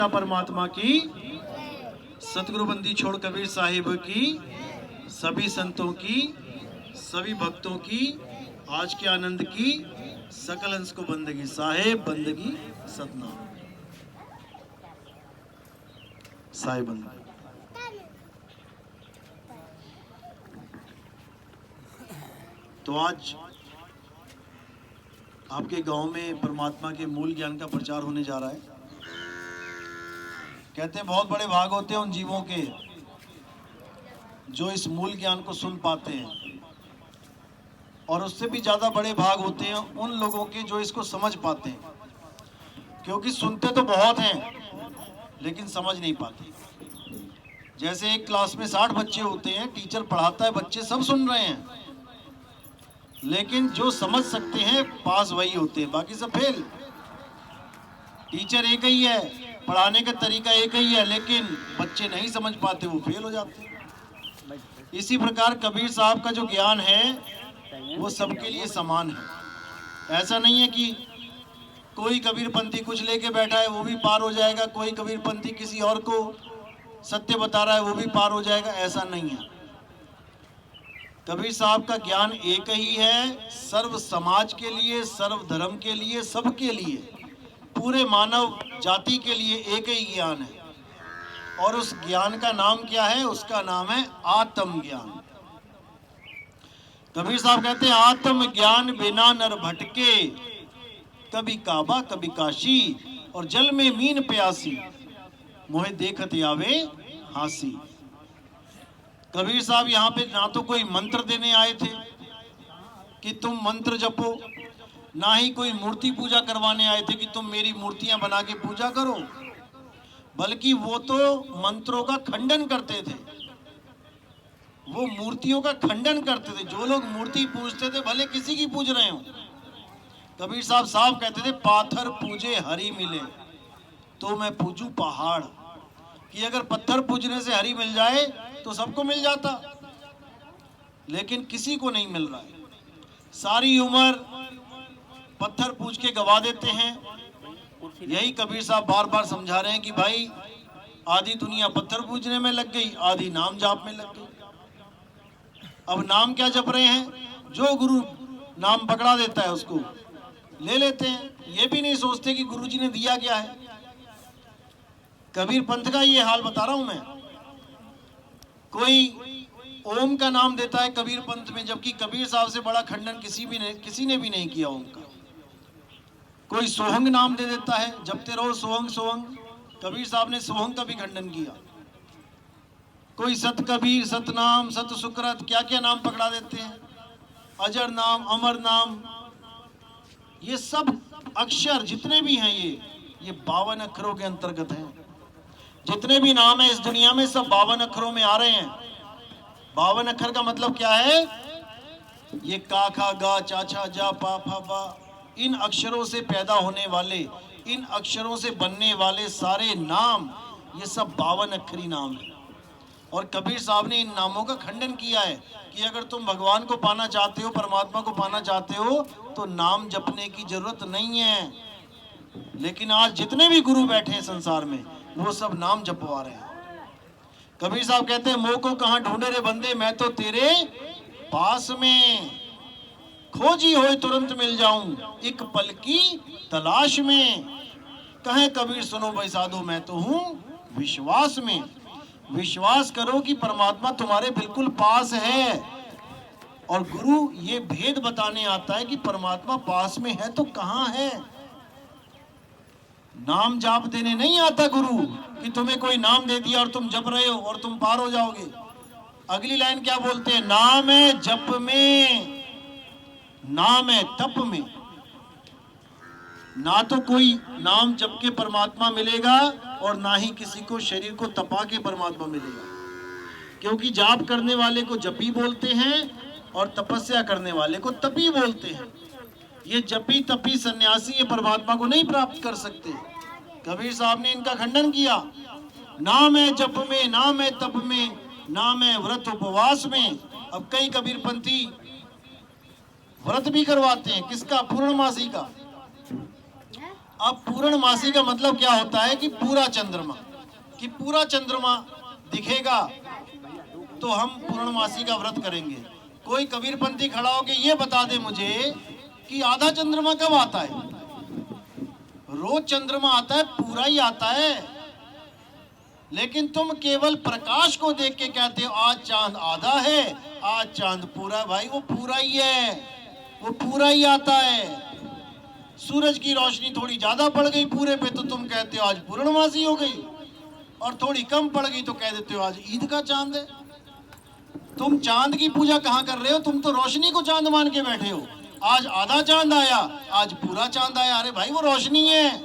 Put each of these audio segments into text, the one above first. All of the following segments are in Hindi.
परमात्मा की, सतगुरु बंदी छोड़ कबीर साहिब की, सभी संतों की, सभी भक्तों की, आज के आनंद की, सकल अंश को बंदगी। साहेब बंदगी सतनाम साहिब बंदगी। तो आज आपके गांव में परमात्मा के मूल ज्ञान का प्रचार होने जा रहा है। कहते हैं बहुत बड़े भाग होते हैं उन जीवों के जो इस मूल ज्ञान को सुन पाते हैं, और उससे भी ज़्यादा बड़े भाग होते हैं उन लोगों के जो इसको समझ पाते हैं। क्योंकि सुनते तो बहुत हैं लेकिन समझ नहीं पाते। जैसे एक क्लास में 60 बच्चे होते हैं, टीचर पढ़ाता है, बच्चे सब सुन रहे हैं, लेकिन जो समझ सकते हैं पास वही होते हैं, बाकी सब फेल। टीचर एक ही है, पढ़ाने का तरीका एक ही है, लेकिन बच्चे नहीं समझ पाते, वो फेल हो जाते हैं। इसी प्रकार कबीर साहब का जो ज्ञान है वो सबके लिए समान है। ऐसा नहीं है कि कोई कबीरपंथी कुछ लेके बैठा है वो भी पार हो जाएगा, कोई कबीरपंथी किसी और को सत्य बता रहा है वो भी पार हो जाएगा, ऐसा नहीं है। कबीर साहब का ज्ञान एक ही है, सर्व समाज के लिए, सर्व धर्म के लिए, सबके लिए, पूरे मानव जाति के लिए एक ही ज्ञान है। और उस ज्ञान का नाम क्या है? उसका नाम है आत्मज्ञान। कबीर साहब कहते हैं आत्म ज्ञान बिना नर भटके, कभी काबा कभी काशी, और जल में मीन प्यासी, मोहे देखत आवे हासी। कबीर साहब यहाँ पे ना तो कोई मंत्र देने आए थे कि तुम मंत्र जपो, ना ही कोई मूर्ति पूजा करवाने आए थे कि तुम मेरी मूर्तियां बना के पूजा करो, बल्कि वो तो मंत्रों का खंडन करते थे, वो मूर्तियों का खंडन करते थे। जो लोग मूर्ति पूजते थे भले किसी की पूज रहे हो, कबीर साहब साफ कहते थे पाथर पूजे हरि मिले तो मैं पूजू पहाड़। कि अगर पत्थर पूजने से हरि मिल जाए तो सबको मिल जाता, लेकिन किसी को नहीं मिल रहा है। सारी उम्र पत्थर पूज के गवा देते हैं। यही कबीर साहब बार बार समझा रहे हैं कि भाई आधी दुनिया पत्थर पूजने में लग गई, आधी नाम जाप में लग गई। अब नाम क्या जप रहे हैं? जो गुरु नाम पकड़ा देता है उसको ले लेते हैं, ये भी नहीं सोचते कि गुरुजी ने दिया क्या है। कबीर पंथ का ये हाल बता रहा हूं मैं। कोई ओम का नाम देता है कबीर पंथ में, जबकि कबीर साहब से बड़ा खंडन किसी ने भी नहीं किया ओम का। कोई सोहंग नाम दे देता है, जपते रहो सोहंग सोहंग, कबीर साहब ने सोहंग का भी खंडन किया। कोई सत कबीर, सतनाम, सत सुकृत, क्या क्या नाम पकड़ा देते हैं, अजर नाम, अमर नाम। ये सब अक्षर जितने भी हैं ये 52 अक्षरों के अंतर्गत हैं। जितने भी नाम है इस दुनिया में सब 52 अक्षरों में आ रहे हैं। 52 अक्षर का मतलब क्या है? ये का खा गा चा छा जा पा फा बा, इन अक्षरों से पैदा होने वाले, इन अक्षरों से बनने वाले सारे नाम, ये सब 52 अक्षरी नाम है। और कबीर साहब ने इन नामों का खंडन किया है कि अगर तुम भगवान को पाना चाहते हो, परमात्मा को पाना चाहते हो, तो नाम जपने की जरूरत नहीं है। लेकिन आज जितने भी गुरु बैठे हैं संसार में वो सब नाम जपवा रहे हैं। कबीर साहब कहते हैं मोह को कहां ढूंढे रे बंदे, मैं तो तेरे पास में, खोजी होए तुरंत मिल जाऊं, एक पल की तलाश में। कहे कबीर सुनो भाई साधु, मैं तो हूं विश्वास में। विश्वास करो कि परमात्मा तुम्हारे बिल्कुल पास है। और गुरु ये भेद बताने आता है कि परमात्मा पास में है तो कहां है। नाम जाप देने नहीं आता गुरु कि तुम्हें कोई नाम दे दिया और तुम जप रहे हो और तुम पार हो जाओगे। अगली लाइन क्या बोलते हैं? नाम है जप में, नाम है तप में। ना तो कोई नाम जप के परमात्मा मिलेगा और ना ही किसी को शरीर को तपा के परमात्मा मिलेगा। क्योंकि जाप करने वाले को जपी बोलते हैं और तपस्या करने वाले को तपी बोलते हैं। ये जपी तपी सन्यासी ये परमात्मा को नहीं प्राप्त कर सकते। कबीर साहब ने इनका खंडन किया। नाम है जप में, नाम है तप में, नाम है व्रत उपवास में। अब कई कबीरपंथी व्रत भी करवाते हैं, किसका? पूर्णमासी का। अब पूर्णमासी का मतलब क्या होता है कि पूरा चंद्रमा, कि पूरा चंद्रमा दिखेगा तो हम पूर्णमासी का व्रत करेंगे। कोई कबीरपंथी खड़ा होकर ये बता दे मुझे कि आधा चंद्रमा कब आता है। रोज चंद्रमा आता है, पूरा ही आता है, लेकिन तुम केवल प्रकाश को देख के कहते हो आज चांद आधा है, आज चांद पूरा। भाई वो पूरा ही है, वो पूरा ही आता है। सूरज की रोशनी थोड़ी ज्यादा पड़ गई पूरे पे तो तुम कहते हो आज पूर्णमासी हो गई, और थोड़ी कम पड़ गई तो कह देते हो आज ईद का चांद है। तुम चांद की पूजा कहाँ कर रहे हो? तुम तो रोशनी को चांद मान के बैठे हो। आज आधा चांद आया, आज पूरा चांद आया। अरे भाई वो रोशनी है,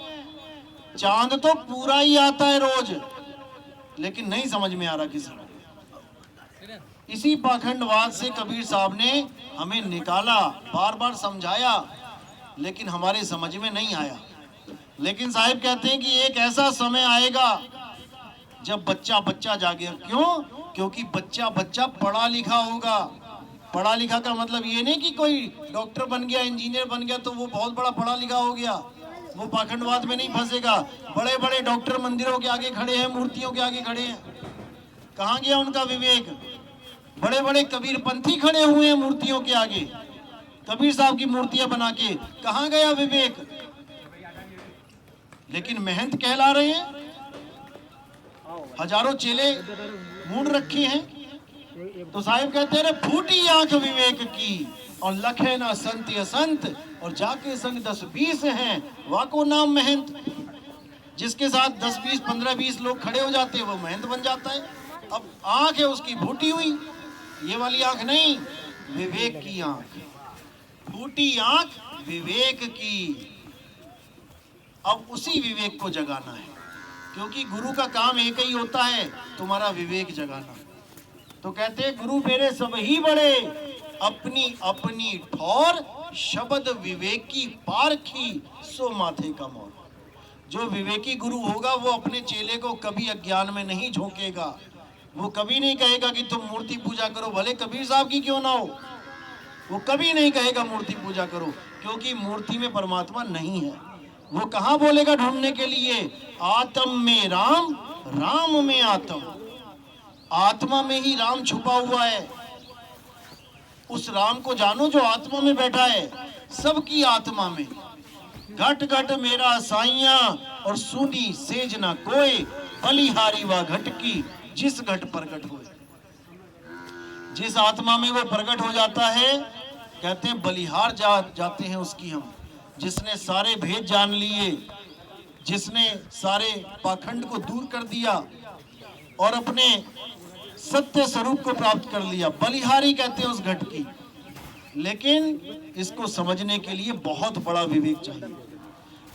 चांद तो पूरा ही आता है रोज, लेकिन नहीं समझ में आ रहा किसी को। इसी पाखंडवाद से कबीर साहब ने हमें निकाला, बार बार समझाया, लेकिन हमारे समझ में नहीं आया। लेकिन साहिब कहते हैं कि एक ऐसा समय आएगा जब बच्चा बच्चा जागेगा। क्यों? क्योंकि बच्चा बच्चा पढ़ा लिखा होगा। पढ़ा लिखा का मतलब ये नहीं कि कोई डॉक्टर बन गया, इंजीनियर बन गया तो वो बहुत बड़ा पढ़ा लिखा हो गया, वो पाखंडवाद में नहीं फंसेगा। बड़े बड़े डॉक्टर मंदिरों के आगे खड़े हैं, मूर्तियों के आगे खड़े हैं, कहाँ गया उनका विवेक? बड़े बड़े कबीरपंथी खड़े हुए हैं मूर्तियों के आगे, कबीर साहब की मूर्तियां बना के, कहाँ गया विवेक? लेकिन महंत कहला रहे हैं, हजारों चेले मूड रखे हैं। तो साहिब कहते हैं फूटी आंख विवेक की और लखे ना संत असंत, और जाके संग 10-20 हैं वाको नाम महंत। जिसके साथ 10-20 15-20 लोग खड़े हो जाते हैं वो महंत बन जाता है। अब आंख है उसकी फूटी हुई, ये वाली आंख नहीं, विवेक की आंख, फूटी आंख विवेक की। अब उसी विवेक को जगाना है, क्योंकि गुरु का काम एक ही होता है, तुम्हारा विवेक जगाना। तो कहते हैं गुरु मेरे सब ही बड़े, अपनी अपनी ठौर शब्द विवेकी पारखी सो माथे का मोर। जो विवेकी गुरु होगा वो अपने चेले को कभी अज्ञान में नहीं झोंकेगा। वो कभी नहीं कहेगा कि तुम मूर्ति पूजा करो, भले कबीर साहब की क्यों ना हो। वो कभी नहीं कहेगा मूर्ति पूजा करो, क्योंकि मूर्ति में परमात्मा नहीं है। वो कहाँ बोलेगा ढूंढने के लिए? आत्म में राम, राम में आत्म। आत्मा में ही राम छुपा हुआ है। उस राम को जानो जो आत्मा में बैठा है, सबकी आत्मा में। घट घट मेरा साइया और सुनी सेज ना कोई, बलिहारी व घट की जिस घट प्रकट होए। जिस आत्मा में वो प्रकट हो जाता है, कहते हैं बलिहार जाते हैं उसकी हम। जिसने सारे भेद जान लिए, जिसने सारे पाखंड को दूर कर दिया और अपने सत्य स्वरूप को प्राप्त कर लिया, बलिहारी कहते हैं उस घट की। लेकिन इसको समझने के लिए बहुत बड़ा विवेक चाहिए,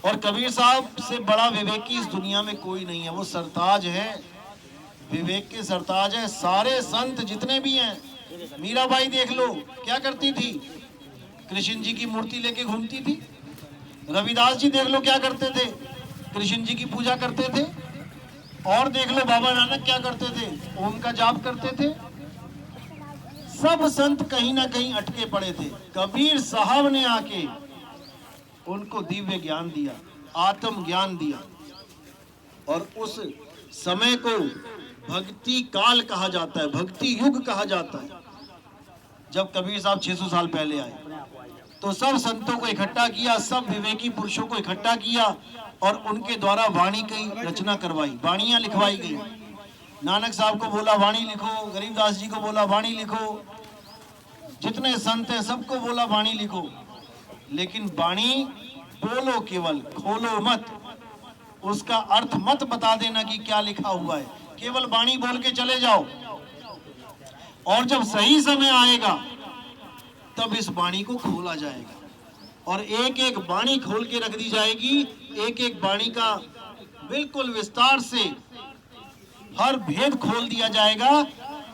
और कबीर साहब से बड़ा विवेकी इस दुनिया में कोई नहीं है। वो सरताज है, विवेक के सरताज है। सारे संत जितने भी हैं, मीराबाई देख लो क्या करती थी, कृष्ण जी की मूर्ति लेके घूमती थी। रविदास जी देख लो क्या करते थे, कृष्ण जी की पूजा करते थे। और देख लो बाबा नानक क्या करते थे, ओम का जाप करते थे। सब संत कहीं ना कहीं अटके पड़े थे। कबीर साहब ने आके उनको दिव्य ज्ञान दिया, आत्म ज्ञान दिया, और उस समय को भक्ति काल कहा जाता है, भक्ति युग कहा जाता है। जब कबीर साहब 600 साल पहले आए तो सब संतों को इकट्ठा किया, सब विवेकी पुरुषों को इकट्ठा किया और उनके द्वारा वाणी की रचना करवाई, वाणियां लिखवाई गई। नानक साहब को बोला वाणी लिखो, गरीबदास जी को बोला वाणी लिखो, जितने संत हैं सबको बोला वाणी लिखो। लेकिन वाणी बोलो केवल, खोलो मत, उसका अर्थ मत बता देना कि क्या लिखा हुआ है, केवल वाणी बोल के चले जाओ। और जब सही समय आएगा तब इस वाणी को खोला जाएगा, और एक एक वाणी खोल के रख दी जाएगी। एक एक वाणी का बिल्कुल विस्तार से हर भेद खोल दिया जाएगा,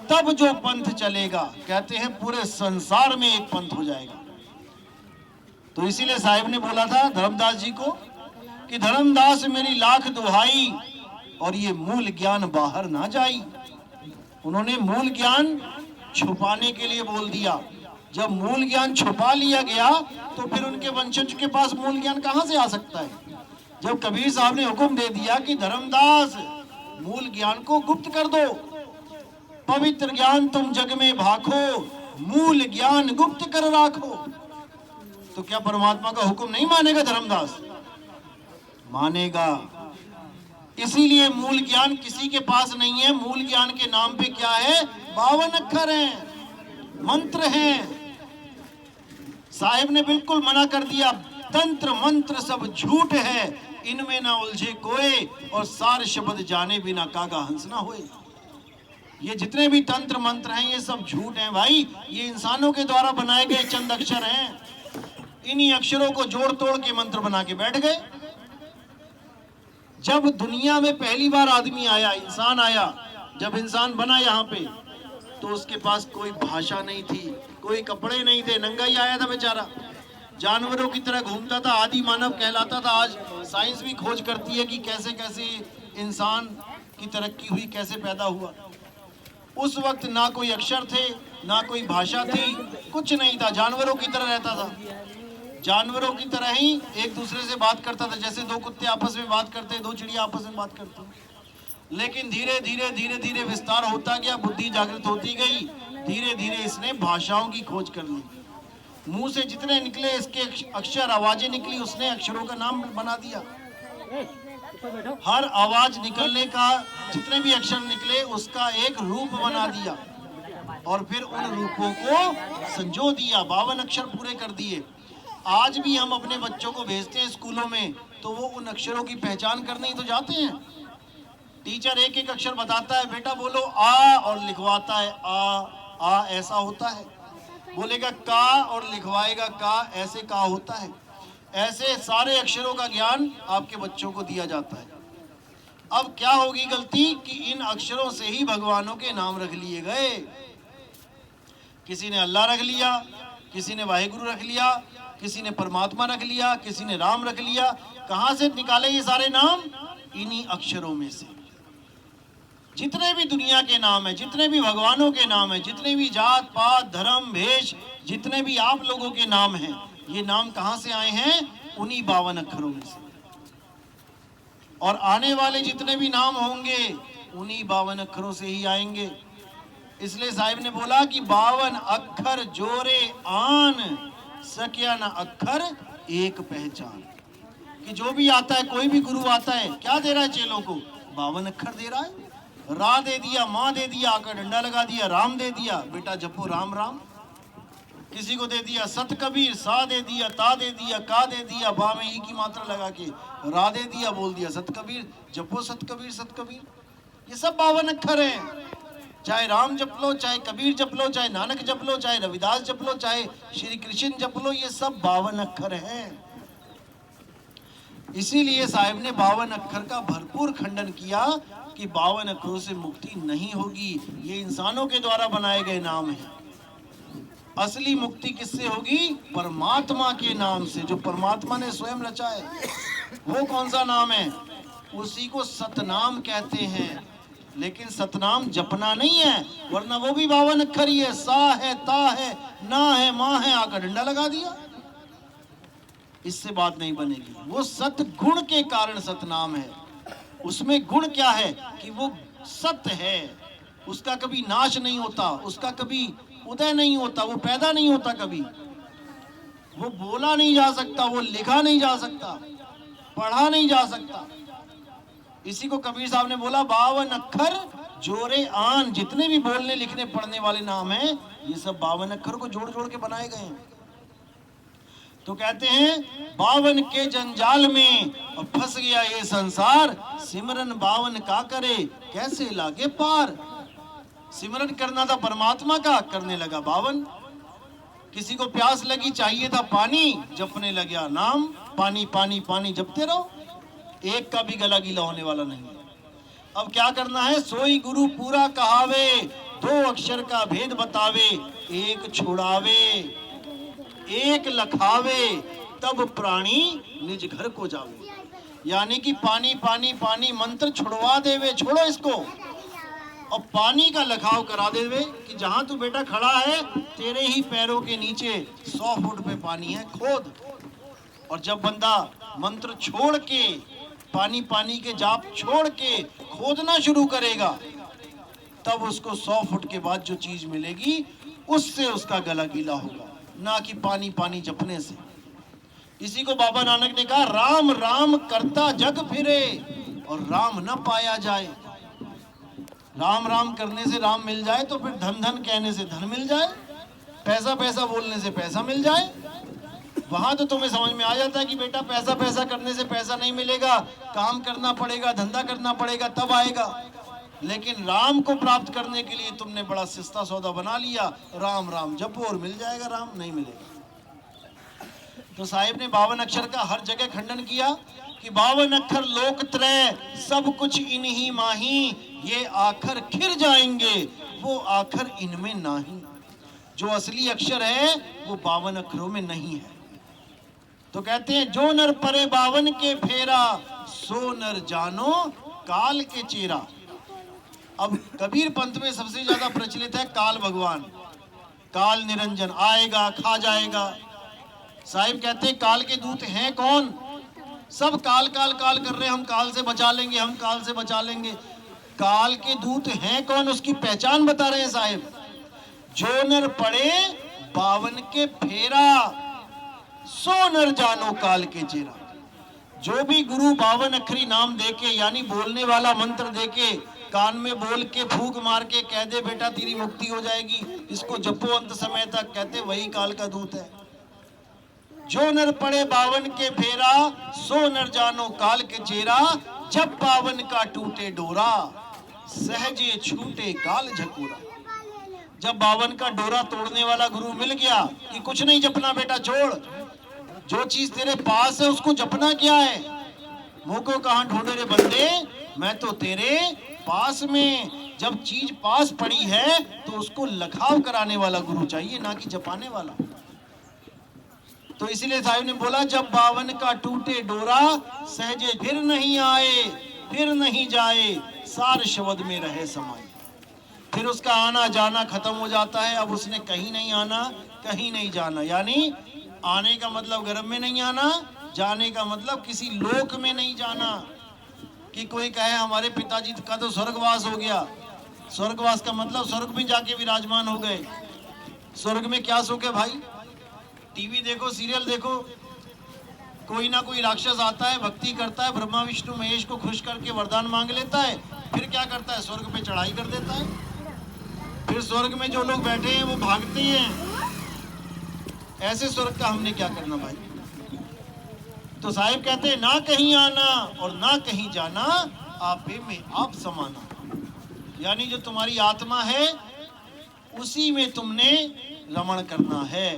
तब जो पंथ चलेगा, कहते हैं पूरे संसार में एक पंथ हो जाएगा। तो इसीलिए साहिब ने बोला था धर्मदास जी को कि धर्मदास मेरी लाख दुहाई, और ये मूल ज्ञान बाहर ना जाई। उन्होंने मूल ज्ञान छुपाने के लिए बोल दिया। जब मूल ज्ञान छुपा लिया गया तो फिर उनके वंशज के पास मूल ज्ञान कहां से आ सकता है? जब कबीर साहब ने हुक्म दे दिया कि धर्मदास मूल ज्ञान को गुप्त कर दो, पवित्र ज्ञान तुम जग में भाखो, मूल ज्ञान गुप्त कर राखो, तो क्या परमात्मा का हुक्म नहीं मानेगा धर्मदास? मानेगा। इसीलिए मूल ज्ञान किसी के पास नहीं है। मूल ज्ञान के नाम पे क्या है? 52 अक्षर हैं, मंत्र हैं। साहिब ने बिल्कुल मना कर दिया, तंत्र मंत्र सब झूठ है, इनमें ना उलझे कोई, और सार शब्द जाने बिना कागा हंस ना होए। ये जितने भी तंत्र मंत्र हैं ये सब झूठ हैं भाई, ये इंसानों के द्वारा बनाए गए चंद अक्षर हैं। इन्हीं अक्षरों को जोड़ तोड़ के मंत्र बना के बैठ गए। जब दुनिया में पहली बार आदमी आया, इंसान आया, जब इंसान बना यहाँ पे, तो उसके पास कोई भाषा नहीं थी, कोई कपड़े नहीं थे, नंगा ही आया था बेचारा, जानवरों की तरह घूमता था, आदि मानव कहलाता था। आज साइंस भी खोज करती है कि कैसे कैसे इंसान की तरक्की हुई, कैसे पैदा हुआ। उस वक्त ना कोई अक्षर थे, ना कोई भाषा थी, कुछ नहीं था, जानवरों की तरह रहता था। जानवरों की तरह ही एक दूसरे से बात करता था, जैसे दो कुत्ते आपस में बात करते, दो चिड़िया आपस में बात करती। लेकिन धीरे धीरे धीरे धीरे विस्तार होता गया, बुद्धि जागृत होती गई, धीरे धीरे इसने भाषाओं की खोज कर ली। मुंह से जितने निकले इसके अक्षर, आवाजें निकली, उसने अक्षरों का नाम बना दिया। हर आवाज निकलने का, जितने भी अक्षर निकले, उसका एक रूप बना दिया, और फिर उन रूपों को संजो दिया, 52 अक्षर पूरे कर दिए। आज भी हम अपने बच्चों को भेजते हैं स्कूलों में, तो वो उन अक्षरों की पहचान करने ही तो जाते हैं। टीचर एक एक अक्षर बताता है, बेटा बोलो आ, और लिखवाता है आ ऐसा होता है, बोलेगा का और लिखवाएगा का, ऐसे का होता है। ऐसे सारे अक्षरों का ज्ञान आपके बच्चों को दिया जाता है। अब क्या होगी गलती कि इन अक्षरों से ही भगवानों के नाम रख लिए गए। किसी ने अल्लाह रख लिया, किसी ने वाहिगुरु रख लिया, किसी ने परमात्मा रख लिया, किसी ने राम रख लिया। कहां से निकाले ये सारे नाम? इन्हीं अक्षरों में से। जितने भी दुनिया के नाम है, जितने भी भगवानों के नाम है, जितने भी जात पात धर्म भेष, जितने भी आप लोगों के नाम हैं, ये नाम कहां से आए हैं? उन्हीं 52 अक्षरों में से। और आने वाले जितने भी नाम होंगे उन्हीं 52 अक्षरों से ही आएंगे। इसलिए साहिब ने बोला कि 52 अक्षर जोरे आन, सकिया न अक्षर एक पहचान। कि जो भी आता है, कोई भी गुरु आता है, क्या दे रहा है चेलों को? 52 अक्षर दे रहा है। रा दे दिया, माँ दे दिया, आकर डंडा लगा दिया, राम दे दिया, बेटा जपो राम राम। किसी को दे दिया सत कबीर, सा दे दिया, ता दे दिया, का दे दिया, बा में ई की मात्रा लगा के रा दे दिया, बोल दिया सत कबीर, जपो सत कबीर सत कबीर। ये सब 52 अक्षर हैं। चाहे राम जप लो, चाहे कबीर जप लो, चाहे नानक जप लो, चाहे रविदास जप लो, चाहे श्री कृष्ण जप लो, ये सब 52 अक्षर हैं। इसीलिए साहिब ने 52 अक्षर का भरपूर खंडन किया कि 52 अक्षरों से मुक्ति नहीं होगी, ये इंसानों के द्वारा बनाए गए नाम हैं। असली मुक्ति किससे होगी? परमात्मा के नाम से, जो परमात्मा ने स्वयं रचा है। वो कौन सा नाम है? उसी को सतनाम कहते हैं। लेकिन सतनाम जपना नहीं है, वरना वो भी 52 अक्षर ही है। सा है, ता है, ना है, माँ है, आकर डंडा लगा दिया। इससे बात नहीं बनेगी। वो सतगुण के कारण सतनाम है। उसमें गुण क्या है कि वो सत्य है, उसका कभी नाश नहीं होता, उसका कभी उदय नहीं होता, वो पैदा नहीं होता कभी। वो बोला नहीं जा सकता, वो लिखा नहीं जा सकता, पढ़ा नहीं जा सकता। इसी को कबीर साहब ने बोला 52 अक्षर जोरे आन। जितने भी बोलने लिखने पढ़ने वाले नाम हैं, ये सब 52 अक्षर को जोड़ जोड़ के बनाए गए हैं। तो कहते हैं 52 के जंजाल में फंस गया ये संसार, सिमरन 52 का करे कैसे लागे पार। सिमरन करना था परमात्मा का, करने लगा 52। किसी को प्यास लगी, चाहिए था पानी, जपने लगा नाम, पानी पानी पानी जपते रहो, एक का भी गला गीला होने वाला नहीं। अब क्या करना है? सोई गुरु पूरा कहावे, 2 अक्षर का भेद बतावे, एक छुड़ावे एक लखावे, तब प्राणी निज घर को जावे। यानी कि पानी पानी पानी मंत्र छुड़वा देवे, छोड़ो इसको, और पानी का लखाव करा देवे कि जहां तू बेटा खड़ा है तेरे ही पैरों के नीचे 100 फुट पे पानी है, खोद। और जब बंदा मंत्र छोड़ के, पानी पानी के जाप छोड़ के खोदना शुरू करेगा, तब उसको 100 फुट के बाद जो चीज मिलेगी उससे उसका गला गीला होगा, ना कि पानी पानी जपने से। इसी को बाबा नानक ने कहा, राम राम करता जग फिरे और राम न पाया जाए। राम राम करने से राम मिल जाए तो फिर धन धन कहने से धन मिल जाए, पैसा पैसा बोलने से पैसा मिल जाए। वहां तो तुम्हें समझ में आ जाता है कि बेटा पैसा पैसा करने से पैसा नहीं मिलेगा, काम करना पड़ेगा, धंधा करना पड़ेगा, तब आएगा। लेकिन राम को प्राप्त करने के लिए तुमने बड़ा सस्ता सौदा बना लिया, राम राम जपो और मिल जाएगा, राम नहीं मिलेगा। तो साहिब ने 52 अक्षर का हर जगह खंडन किया कि 52 अक्षर लोक त्रय सब कुछ इन्हीं माही, ये आखर खिर जाएंगे वो आखर इनमें नहीं। जो असली अक्षर है वो 52 अक्षरों में नहीं है। तो कहते हैं, जो नर परे 52 के फेरा, सो नर जानो काल के चेरा। अब कबीर पंथ में सबसे ज्यादा प्रचलित है काल भगवान, काल निरंजन, आएगा खा जाएगा। साहिब कहते हैं, काल के दूत हैं कौन? सब काल काल काल कर रहे हैं, हम काल से बचा लेंगे, हम काल से बचा लेंगे। काल के दूत हैं कौन, उसकी पहचान बता रहे हैं साहिब। जो नर पड़े 52 के फेरा, सो नर जानो काल के चेरा। जो भी गुरु 52 अक्षरी नाम देके, यानी बोलने वाला मंत्र देके, कान में बोल के फूंक मार के कह दे बेटा तेरी मुक्ति हो जाएगी, इसको जपो अंत समय तक, कहते वही काल का दूत है। जो नर पड़े 52 के फेरा, सो नर जानो काल के चेरा। जब 52 का टूटे डोरा, सहजे छूटे काल झकोरा। जब 52 का डोरा तोड़ने वाला गुरु मिल गया कि कुछ नहीं जपना बेटा, छोड़, जो चीज तेरे पास है उसको जपना क्या है। मुंह को कहां ढूंढे रे बंदे, मैं तो तेरे पास में। जब चीज पास पड़ी है तो उसको लखाव कराने वाला गुरु चाहिए, ना कि जपाने वाला। तो इसीलिए साहिब ने बोला, जब 52 का टूटे डोरा, सहजे फिर नहीं आए फिर नहीं जाए, सार शब्द में रहे समाये। फिर उसका आना जाना खत्म हो जाता है। अब उसने कहीं नहीं आना, कहीं नहीं जाना। यानी आने का मतलब घर में नहीं आना, जाने का मतलब किसी लोक में नहीं जाना। कि कोई कहे हमारे पिताजी का तो स्वर्गवास हो गया। स्वर्गवास का मतलब स्वर्ग में जाके विराजमान हो गए। स्वर्ग में क्या सुख है भाई? टीवी देखो, सीरियल देखो, कोई ना कोई राक्षस आता है, भक्ति करता है, ब्रह्मा विष्णु महेश को खुश करके वरदान मांग लेता है, फिर क्या करता है? स्वर्ग पे चढ़ाई कर देता है। फिर स्वर्ग में जो लोग बैठे हैं वो भागते हैं। ऐसे स्वर्ग का हमने क्या करना भाई? तो साहिब कहते हैं, ना कहीं आना और ना कहीं जाना, आपे में आप समाना। यानी जो तुम्हारी आत्मा है उसी में तुमने रमण करना है।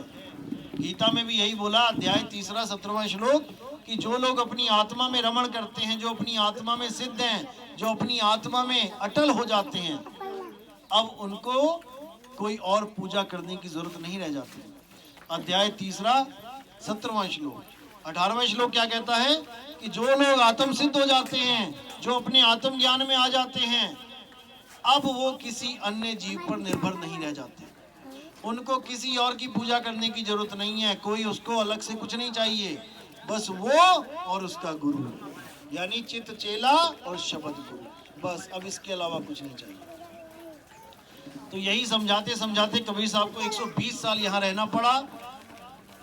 गीता में भी यही बोला, अध्याय 3 17वां श्लोक, कि जो लोग अपनी आत्मा में रमण करते हैं, जो अपनी आत्मा में सिद्ध हैं, जो अपनी आत्मा में अटल हो जाते हैं, अब उनको कोई और पूजा करने की जरूरत नहीं रह जाती। अध्याय 3 17वां श्लोक। 18वां श्लोक क्या कहता है? कि जो लोग आत्म सिद्ध हो जाते हैं, जो अपने आत्म ज्ञान में आ जाते हैं, अब वो किसी अन्य जीव पर निर्भर नहीं रह जाते। उनको किसी और की पूजा करने की जरूरत नहीं है, कोई उसको अलग से कुछ नहीं चाहिए, बस वो और उसका गुरु, यानी चित्त चेला और शब्द गुरु, बस। अब इसके अलावा कुछ नहीं चाहिए। तो यही समझाते समझाते कबीर साहब को 120 साल यहाँ रहना पड़ा,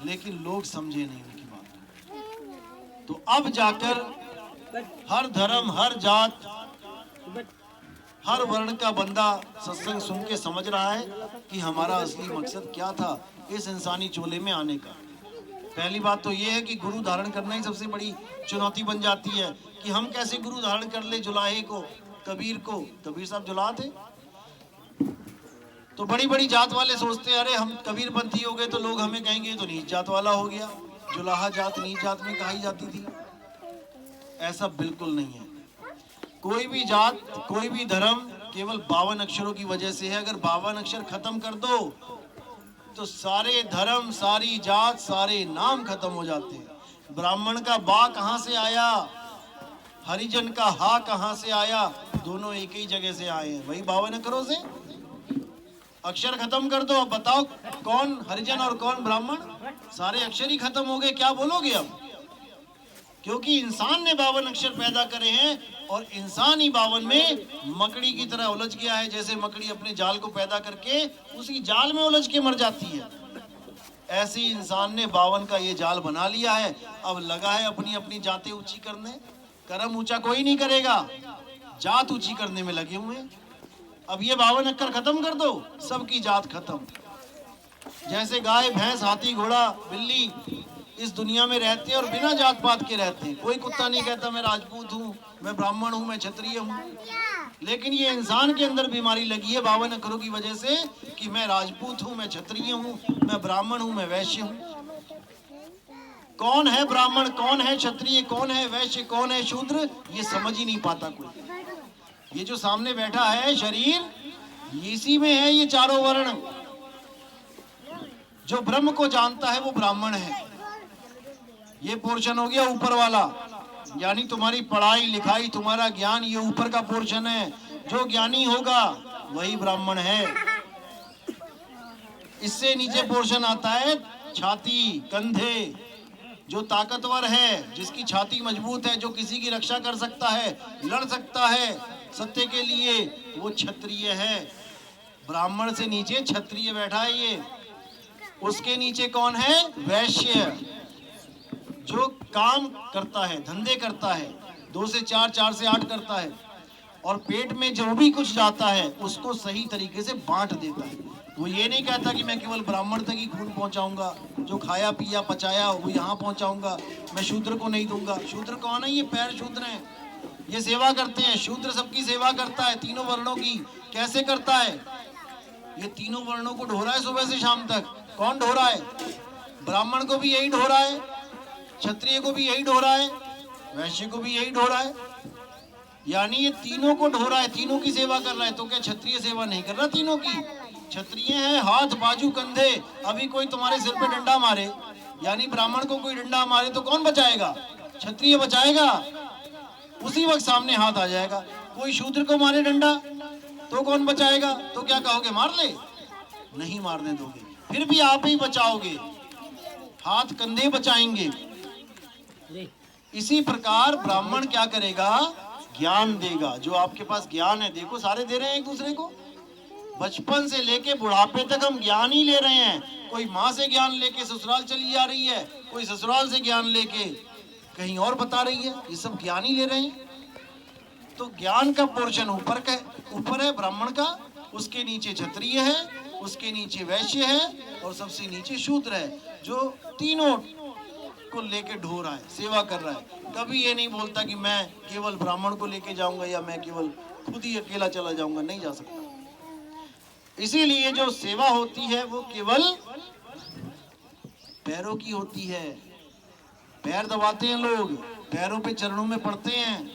लेकिन लोग समझे नहीं उनकी बात। तो अब जाकर हर धर्म, हर जात, हर वर्ण का बंदा सत्संग सुन के समझ रहा है कि हमारा असली मकसद क्या था इस इंसानी चोले में आने का। पहली बात तो ये है कि गुरु धारण करना ही सबसे बड़ी चुनौती बन जाती है कि हम कैसे गुरु धारण कर ले जुलाहे को, कबीर को। कबीर साहब जुलाहा थे। तो बड़ी बड़ी जात वाले सोचते हैं, अरे हम कबीर पंथी हो गए तो लोग हमें कहेंगे तो नीच जात वाला हो गया, जुलाहा जात नीच जात में कही जाती थी। ऐसा बिल्कुल नहीं है। कोई भी जात, कोई भी धर्म केवल 52 अक्षरों की वजह से है। अगर 52 अक्षर खत्म कर दो तो सारे धर्म, सारी जात, सारे नाम खत्म हो जाते हैं। ब्राह्मण का बा कहां से आया, हरिजन का हा कहां से आया? दोनों एक ही जगह से आए हैं, वही 52 अक्षरों से। अक्षर खत्म कर दो, अब बताओ कौन हरिजन और कौन ब्राह्मण? सारे अक्षर ही खत्म हो गए, क्या बोलोगे अब? क्योंकि इंसान ने 52 अक्षर पैदा करे हैं और इंसान ही 52 में मकड़ी की तरह उलझ गया है। जैसे मकड़ी अपने जाल को पैदा करके उसी जाल में उलझ के मर जाती है, ऐसे ही इंसान ने 52 का ये जाल बना लिया है। अब लगा है अपनी अपनी जातें ऊंची करने। कर्म ऊंचा कोई नहीं करेगा, जात ऊंची करने में लगे हुए। अब ये 52 अक्षर खत्म कर दो, सबकी जात खत्म। जैसे गाय भैंस हाथी घोड़ा बिल्ली इस दुनिया में रहते हैं और बिना जात पात के रहते हैं। कोई कुत्ता नहीं कहता मैं राजपूत हूँ, मैं ब्राह्मण हूँ, मैं क्षत्रिय हूँ। लेकिन ये इंसान के अंदर बीमारी लगी है 52 अक्षरों की वजह से कि मैं राजपूत हूँ, मैं क्षत्रिय हूँ, मैं ब्राह्मण हूँ, मैं वैश्य हूँ। कौन है ब्राह्मण, कौन है क्षत्रिय, कौन है वैश्य, कौन है शूद्र, ये समझ ही नहीं पाता कोई। ये जो सामने बैठा है शरीर, इसी में है ये चारों वर्ण। जो ब्रह्म को जानता है वो ब्राह्मण है। ये पोर्शन हो गया ऊपर वाला, यानी तुम्हारी पढ़ाई लिखाई, तुम्हारा ज्ञान, ये ऊपर का पोर्शन है। जो ज्ञानी होगा वही ब्राह्मण है। इससे नीचे पोर्शन आता है छाती, कंधे। जो ताकतवर है, जिसकी छाती मजबूत है, जो किसी की रक्षा कर सकता है, लड़ सकता है सत्य के लिए, वो क्षत्रिय है। ब्राह्मण से नीचे क्षत्रिय बैठा है ये। उसके नीचे कौन है? वैश्य, जो काम करता है, धंधे करता है, 2 से 4, 4 से 8 करता है और पेट में जो भी कुछ जाता है उसको सही तरीके से बांट देता है। वो ये नहीं कहता कि मैं केवल ब्राह्मण तक ही खून पहुंचाऊंगा, जो खाया पिया पचाया वो यहाँ पहुंचाऊंगा, मैं शूद्र को नहीं दूंगा। शूद्र कौन है? ये पैर शूद्र हैं, ये सेवा करते हैं। शूद्र सबकी सेवा करता है, तीनों वर्णों की। कैसे करता है? ये तीनों वर्णों को ढो रहा है सुबह से शाम तक। कौन ढो रहा है? ब्राह्मण को भी यही ढो रहा है, क्षत्रिय को भी यही ढो रहा है, वैश्य को भी यही ढो रहा है। यानी ये तीनों को ढो रहा है, तीनों की सेवा कर रहा है। तो क्या क्षत्रिय सेवा नहीं कर रहा? तीनों की क्षत्रिय है, हाथ बाजू कंधे। अभी कोई तुम्हारे सिर पे डंडा मारे, यानी ब्राह्मण को कोई डंडा मारे तो कौन बचाएगा? क्षत्रिय बचाएगा, उसी वक्त सामने हाथ आ जाएगा। कोई शूद्र को मारे डंडा तो कौन बचाएगा? तो क्या कहोगे? मार ले? नहीं मारने दोगे, फिर भी आप ही बचाओगे, हाथ कंधे बचाएंगे। इसी प्रकार ब्राह्मण क्या करेगा? ज्ञान देगा। जो आपके पास ज्ञान है, देखो सारे दे रहे हैं एक दूसरे को। बचपन से लेके बुढ़ापे तक हम ज्ञान ही ले रहे हैं। कोई माँ से ज्ञान लेके ससुराल चली जा रही है, कोई ससुराल से ज्ञान लेके कहीं और बता रही है। ये सब ज्ञान ही ले रहे हैं। तो ज्ञान का पोर्शन ऊपर है ब्राह्मण का, उसके नीचे क्षत्रिय है, उसके नीचे वैश्य है और सबसे नीचे शूद्र है, जो तीनों को लेके ढो रहा है, सेवा कर रहा है। कभी ये नहीं बोलता कि मैं केवल ब्राह्मण को लेके जाऊंगा या मैं केवल खुद ही अकेला चला जाऊंगा, नहीं जा सकता। इसीलिए जो सेवा होती है वो केवल पैरों की होती है। पैर दबाते हैं लोग, पैरों पे चरणों में पड़ते हैं।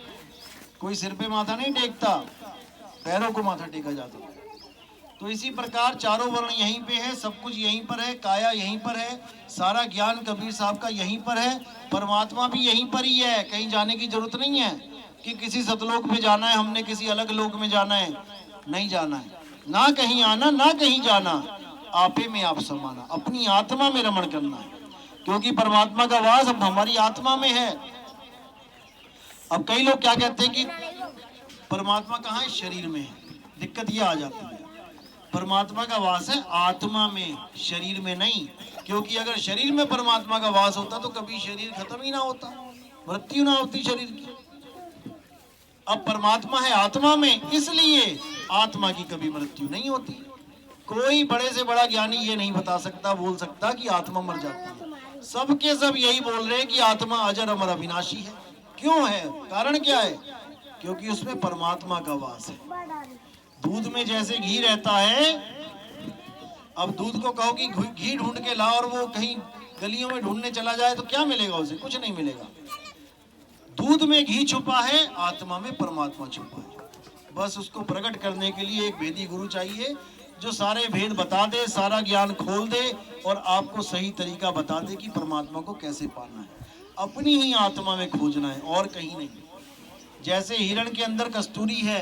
कोई सिर पे माथा नहीं टेकता, पैरों को माथा टेका जाता है। तो इसी प्रकार चारों वर्ण यहीं पे है, सब कुछ यहीं पर है, काया यहीं पर है, सारा ज्ञान कबीर साहब का यहीं पर है। परमात्मा भी यहीं पर ही है, कहीं जाने की जरूरत नहीं है कि किसी सतलोक में जाना है, हमने किसी अलग लोक में जाना है। नहीं जाना है, ना कहीं आना ना कहीं जाना, आपे में आप समाना, अपनी आत्मा में रमण करना है। क्योंकि परमात्मा का वास अब हमारी आत्मा में है। अब कई लोग क्या कहते हैं कि परमात्मा कहाँ है? शरीर में है। दिक्कत ये आ जाती है, परमात्मा का वास है आत्मा में, शरीर में नहीं। क्योंकि अगर शरीर में परमात्मा का वास होता तो कभी शरीर खत्म ही ना होता, मृत्यु ना होती शरीर की। अब परमात्मा है आत्मा में, इसलिए आत्मा की कभी मृत्यु नहीं होती। कोई बड़े से बड़ा ज्ञानी ये नहीं बता सकता, बोल सकता कि आत्मा मर जाती है। सबके सब यही बोल रहे हैं कि आत्मा अजर अमर अविनाशी है। क्यों है? कारण क्या है? क्योंकि उसमें परमात्मा का वास है। दूध में जैसे घी रहता है, अब दूध को कहो कि घी ढूंढ के ला और वो कहीं गलियों में ढूंढने चला जाए तो क्या मिलेगा उसे? कुछ नहीं मिलेगा। दूध में घी छुपा है, आत्मा में परमात्मा छुपा है। बस उसको प्रकट करने के लिए एक भेदी गुरु चाहिए जो सारे भेद बता दे, सारा ज्ञान खोल दे और आपको सही तरीका बता दे कि परमात्मा को कैसे पाना है। अपनी ही आत्मा में खोजना है और कहीं नहीं। जैसे हिरण के अंदर कस्तूरी है,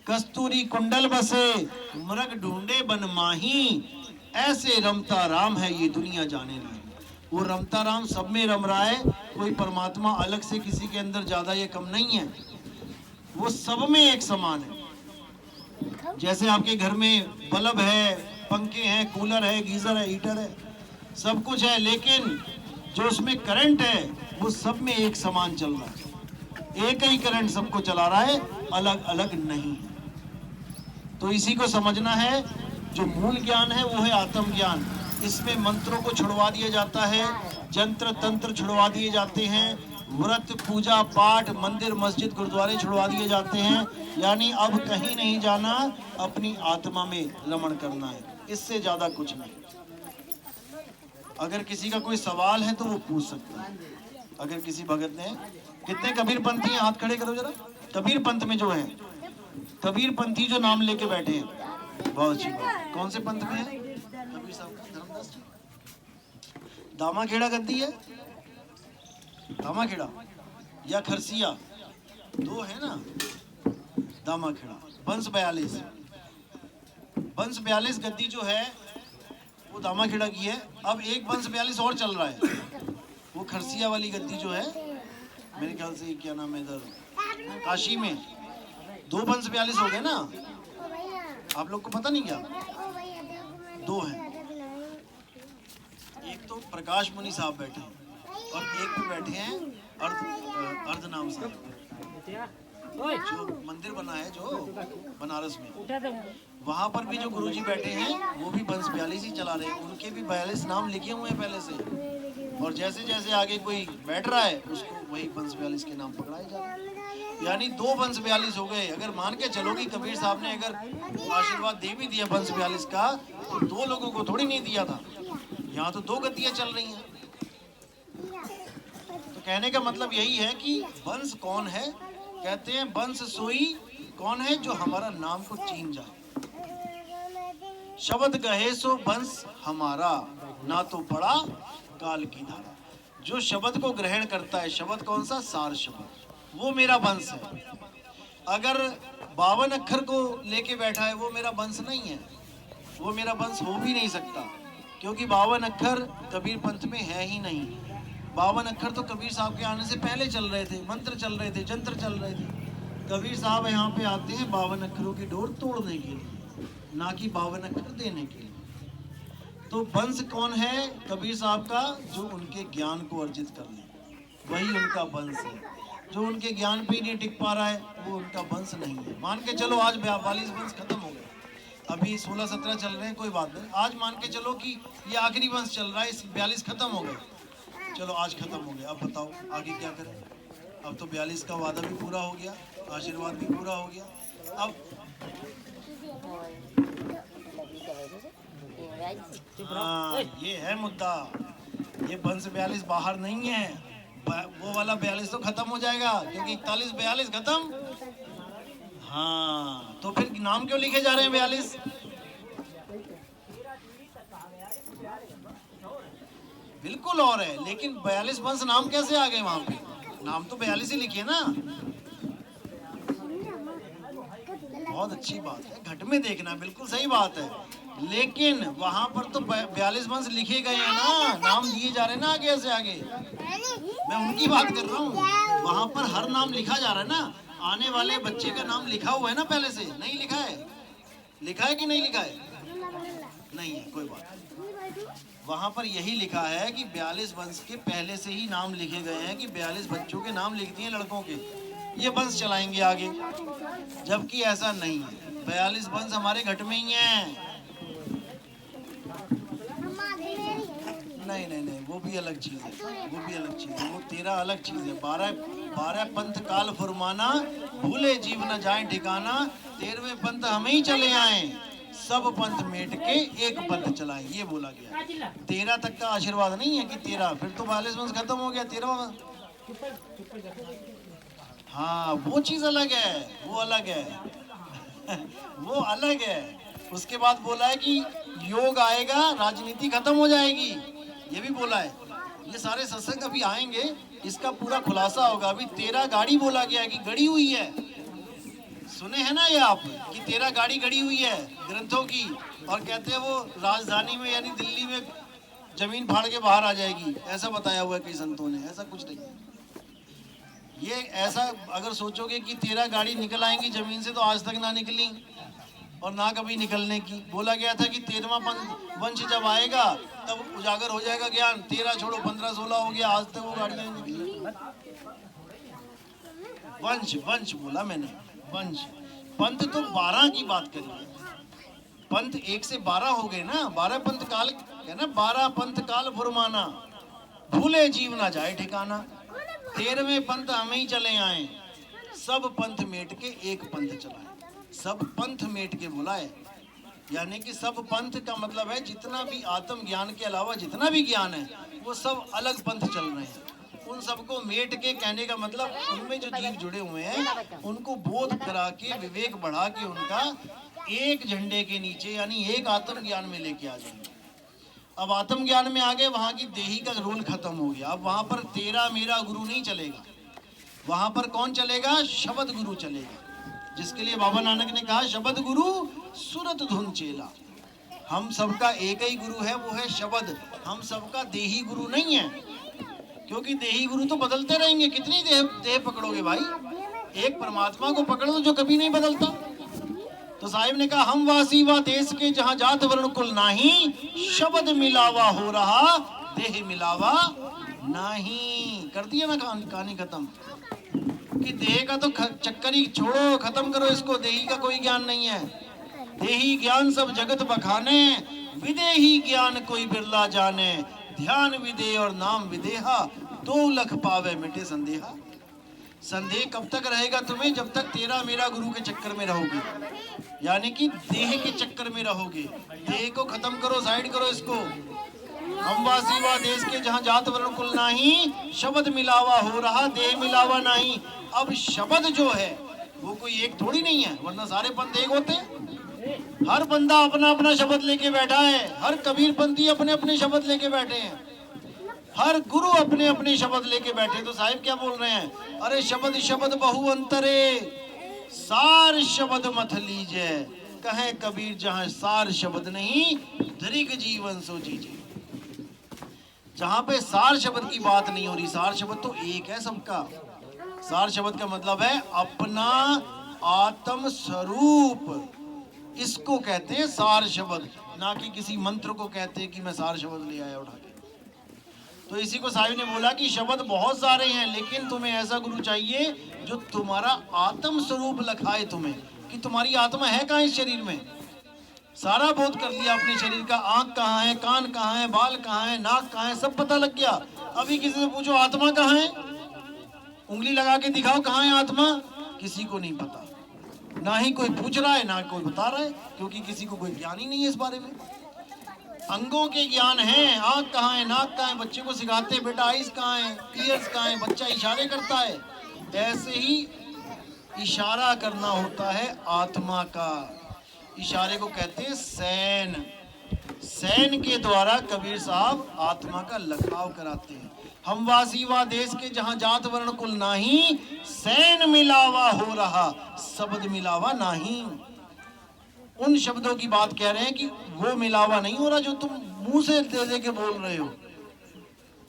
कस्तूरी कुंडल बसे, मृग ढूंढे बन माही, ऐसे रमता राम है ये दुनिया जाने नहीं। वो रमता राम सब में रम रहा है, कोई परमात्मा अलग से किसी के अंदर ज्यादा या कम नहीं है, वो सब में एक समान है। जैसे आपके घर में बल्ब है, पंखे हैं, कूलर है, गीजर है, हीटर है, सब कुछ है, लेकिन जो उसमें करंट है वो सब में एक समान चल रहा है, एक ही करंट सबको चला रहा है, अलग अलग नहीं है। तो इसी को समझना है। जो मूल ज्ञान है वो है आत्म ज्ञान। इसमें मंत्रों को छुड़वा दिया जाता है, जंत्र तंत्र छुड़वा दिए जाते हैं, व्रत पूजा पाठ मंदिर मस्जिद गुरुद्वारे छुड़वा दिए जाते हैं। यानी अब कहीं नहीं जाना, अपनी आत्मा में रमण करना है, इससे ज्यादा कुछ नहीं। अगर किसी का कोई सवाल है तो वो पूछ सकता है। अगर किसी भगत ने, कितने कबीर पंथी हैं, हाथ खड़े करो जरा। कबीर पंथ में जो है, कबीर पंथी जो नाम लेके बैठे हैं, बहुत अच्छी बात। कौन से पंथ में है? कबीर साहब का धर्मदास जी। दामाखेड़ा गद्दी है, दामाखेड़ा या खरसिया, दो है ना। दामाखेड़ा बंस 42, बंस 42 गद्दी जो है वो दामाखेड़ा की है। अब एक बंस 42 और चल रहा है, वो खरसिया वाली गद्दी जो है, मेरे ख्याल से क्या नाम है इधर काशी में, दो बंस 42 हो गए ना। आप लोग को पता नहीं क्या? दो हैं, एक तो प्रकाश मुनि साहब बैठे हैं और एक पे बैठे हैं अर्ध नाम साहब, जो मंदिर बना है जो बनारस में, वहां पर भी जो गुरुजी बैठे हैं वो भी बंस 42 ही चला रहे हैं। उनके भी 42 नाम लिखे हुए हैं पहले से, और जैसे जैसे आगे कोई बैठ रहा है उसको वही बंस 42 के नाम पकड़ाए जा रहे हैं। यानी दो बंस 42 हो गए। अगर मान के चलो कि कबीर साहब ने अगर आशीर्वाद दे भी दिया बंस 42 का, तो दो लोगों को थोड़ी नहीं दिया था। यहाँ तो दो गद्दियां चल रही हैं। तो कहने का मतलब यही है कि बंस कौन है? कहते हैं बंस सोई कौन है? जो हमारा नाम को चीन जाए। शब्द कहे सो बंस हमारा, ना तो पड़ा काल की धारा। जो शब्द को ग्रहण करता है, शब्द कौन सा? सार शब्द, वो मेरा वंश है। अगर 52 अक्षर को लेके बैठा है वो मेरा वंश नहीं है, वो मेरा वंश हो भी नहीं सकता, क्योंकि 52 अक्षर कबीर पंथ में है ही नहीं। 52 अक्षर तो कबीर साहब के आने से पहले चल रहे थे, मंत्र चल रहे थे, जंत्र चल रहे थे। कबीर साहब यहाँ पे आते हैं 52 अक्षरों की डोर तोड़ने के लिए, ना कि 52 अक्षर देने के लिए। तो वंश कौन है कबीर साहब का? जो उनके ज्ञान को अर्जित कर ले, वही उनका वंश है। जो उनके ज्ञान पे ही नहीं टिक पा रहा है वो उनका वंश नहीं है। मान के चलो आज 42 वंश खत्म हो गए, अभी 16-17 चल रहे हैं, कोई बात नहीं। आज मान के चलो कि ये आखिरी वंश चल रहा है, इस 42 खत्म हो गए, चलो आज खत्म हो गया। अब बताओ आगे क्या करें? अब तो 42 का वादा भी पूरा हो गया, आशीर्वाद भी पूरा हो गया। अब हाँ, ये है मुद्दा। ये वंश 42 बाहर नहीं है, वो वाला 42 तो खत्म हो जाएगा, क्योंकि 41-42 खत्म। हाँ, तो फिर नाम क्यों लिखे जा रहे हैं 42? बिल्कुल और है, लेकिन 42 वंश नाम कैसे आ गए वहां पे? नाम तो 42 ही लिखे ना। बहुत अच्छी बात है, घट में देखना, बिल्कुल सही बात है। लेकिन वहां पर तो 42 वंश लिखे गए हैं ना, नाम दिए जा रहे हैं ना आगे से आगे। मैं उनकी बात कर रहा हूँ, वहां पर हर नाम लिखा जा रहा है ना। आने वाले बच्चे का नाम लिखा हुआ है ना पहले से, नहीं लिखा है? लिखा है कि नहीं लिखा है? नहीं है, कोई बात नहीं। वहां पर यही लिखा है कि 42 वंश के पहले से ही नाम लिखे गए हैं, कि 42 बच्चों के नाम लिख दिए लड़कों के, ये वंश चलाएंगे आगे। जबकि ऐसा नहीं है, 42 वंश हमारे घट में ही हैं। नहीं नहीं नहीं, वो भी अलग चीज है, वो भी अलग चीज है, वो 13 अलग चीज है। 12 पंथ काल फुरमाना, भूले जीव न जाए ठिकाना, 13वें पंथ हमें ही चले आए, सब पंथ मेट के एक पंथ चलाए, ये बोला गया। 13 तक का आशीर्वाद नहीं है कि 13, फिर तो 42 वंश खत्म हो गया, 13वां। हाँ, वो चीज अलग है, वो अलग है वो अलग है। उसके बाद बोला है कि योग आएगा, राजनीति खत्म हो जाएगी, ये भी बोला है। ये सारे सत्संग अभी आएंगे, इसका पूरा खुलासा होगा। अभी 13 गाड़ी बोला गया है कि गड़ी हुई है, सुने हैं ना ये आप, कि 13 गाड़ी गड़ी हुई है ग्रंथों की। और कहते हैं वो राजधानी में यानी दिल्ली में जमीन फाड़ के बाहर आ जाएगी, ऐसा बताया हुआ है कई संतों ने। ऐसा कुछ नहीं है। ये ऐसा अगर सोचोगे कि 13 गाड़ी निकल आएंगी जमीन से, तो आज तक ना निकली और ना कभी निकलने की। बोला गया था कि 13वां वंश जब आएगा तब उजागर हो जाएगा ज्ञान। 13 छोड़ो 15 16 हो गया, आज तक वो गाड़ियां नहीं निकली। वंश वंश बोला मैंने, वंश। पंथ तो 12 की बात करी। पंथ 1 से 12 हो गए ना, 12 पंथ काल है ना, 12 पंथ काल फुरमाना, भूले जीव ना जाए ठिकाना। 13वें पंथ हमें ही चले आए, सब पंथ मेट के एक पंथ चलाए। सब पंथ मेट के बुलाए, यानी कि सब पंथ का मतलब है जितना भी आत्म ज्ञान के अलावा जितना भी ज्ञान है वो सब अलग पंथ चल रहे हैं। उन सबको मेट के कहने का मतलब उनमें जो जीव जुड़े हुए हैं उनको बोध करा के, विवेक बढ़ा के उनका एक झंडे के नीचे यानी एक आत्म ज्ञान में लेके आ जाएंगे। अब आत्म ज्ञान में आ गए, वहां की देही का रोल खत्म हो गया। अब वहां पर तेरा मेरा गुरु नहीं चलेगा, वहां पर कौन चलेगा? शब्द गुरु चलेगा, जिसके लिए बाबा नानक ने कहा शब्द गुरु सुरत धुन चेला। हम सबका एक ही गुरु है, वो है शब्द। हम सबका देही गुरु नहीं है, क्योंकि देही गुरु तो बदलते रहेंगे। कितनी देह पकड़ोगे भाई? एक परमात्मा को पकड़ लो जो कभी नहीं बदलता। तो साहिब ने कहा हम वासी वा देश के जहां जात वर्ण कुल नाही, शब्द मिलावा हो रहा देह मिलावा नहीं। कर दिया ना कहानी खत्म कि देह का तो चक्कर ही छोड़ो, खत्म करो इसको। देही का कोई ज्ञान नहीं है। देही ज्ञान सब जगत बखाने, विदेही ज्ञान कोई बिरला जाने। ध्यान विदेह और नाम विदेहा, 2 लख पावे मिटे संदेहा। संदेह कब तक रहेगा तुम्हें? जब तक तेरा मेरा गुरु के चक्कर में रहोगे, यानी कि देह के चक्कर में रहोगे। देह को खत्म करो, साइड करो इसको। हम वासी वा देश के जहाँ जात वर्ण कुल नाही, शब्द मिलावा हो रहा देह मिलावा नहीं। अब शब्द जो है वो कोई एक थोड़ी नहीं है, वरना सारे पंथ एक होते। हर बंदा अपना अपना शब्द लेके बैठा है, हर कबीर पंथी अपने अपने शब्द लेके बैठे हैं, हर गुरु अपने अपने शब्द लेके बैठे। तो साहिब क्या बोल रहे हैं? अरे शब्द शब्द बहु अंतरे, सार शब्द मत लीजिए। कहे कबीर जहाँ सार शब्द नहीं, दरिक जीवन सो जीजिए। जहाँ पे सार शब्द की बात नहीं हो रही, सार शब्द तो एक है सबका। सार शब्द का मतलब है अपना आत्म स्वरूप, इसको कहते हैं सार शब्द। ना कि किसी मंत्र को कहते हैं कि मैं सार शब्द ले आया उठा के। तो इसी को साहिब ने बोला कि शब्द बहुत सारे हैं, लेकिन तुम्हें ऐसा गुरु चाहिए जो तुम्हारा आत्म स्वरूप लखाए तुम्हें, कि तुम्हारी आत्मा है कहाँ इस शरीर में। सारा बोध कर लिया अपने शरीर का, आंख कहाँ है, कान कहाँ है, बाल कहाँ है, नाक कहाँ है, सब पता लग गया। अभी किसी से पूछो आत्मा कहाँ है, उंगली लगा के दिखाओ कहाँ है आत्मा, किसी को नहीं पता। ना ही कोई पूछ रहा है, ना कोई बता रहा है, क्योंकि किसी को कोई ज्ञान ही नहीं है इस बारे में। अंगों के ज्ञान है, आंख कहाँ है, नाक कहाँ है, बच्चे को सिखाते हैं बेटा आइज कहाँ है, ईयर्स कहाँ है, बच्चा इशारे करता है। ऐसे ही इशारा करना होता है आत्मा का। इशारे को कहते हैं सैन। सैन के द्वारा कबीर साहब आत्मा का लखाव कराते हैं। हम वासी वा देश के जहाँ जात वर्ण कुल नाही, सैन मिलावा हो रहा शब्द मिलावा नहीं। उन शब्दों की बात कह रहे हैं कि वो मिलावा नहीं हो रहा जो तुम मुंह से दे के बोल रहे हो।